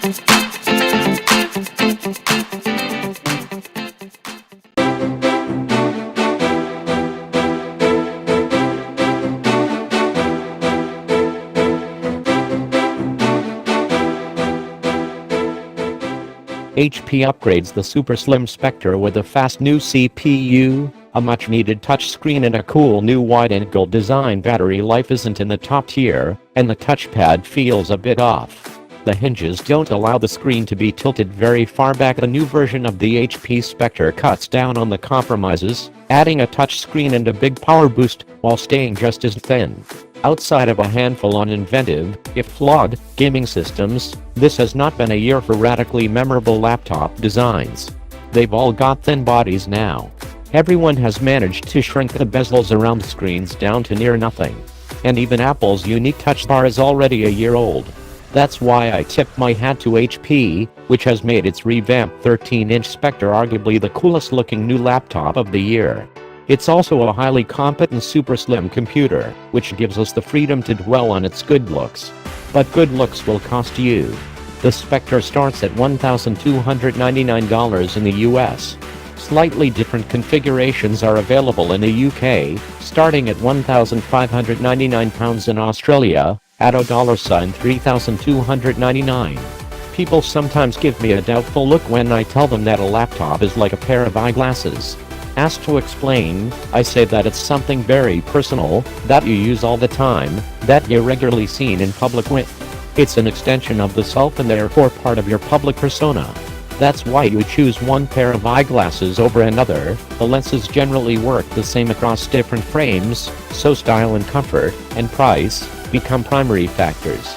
HP upgrades the super slim Spectre with a fast new CPU, a much needed touchscreen and a cool new wide-angle design. Battery life isn't in the top tier, and the touchpad feels a bit off. The hinges don't allow the screen to be tilted very far back. The new version of the HP Spectre cuts down on the compromises, adding a touchscreen and a big power boost, while staying just as thin. Outside of a handful of uninventive, if flawed, gaming systems, this has not been a year for radically memorable laptop designs. They've all got thin bodies now. Everyone has managed to shrink the bezels around screens down to near nothing. And even Apple's unique touch bar is already a year old. That's why I tip my hat to HP, which has made its revamped 13-inch Spectre arguably the coolest looking new laptop of the year. It's also a highly competent super slim computer, which gives us the freedom to dwell on its good looks. But good looks will cost you. The Spectre starts at $1,299 in the US. Slightly different configurations are available in the UK, starting at £1,599 in Australia, at $3,299. People sometimes give me a doubtful look when I tell them that a laptop is like a pair of eyeglasses. Asked to explain, I say that it's something very personal, that you use all the time, that you're regularly seen in public with. It's an extension of the self and therefore part of your public persona. That's why you choose one pair of eyeglasses over another. The lenses generally work the same across different frames, so style and comfort, and price, become primary factors.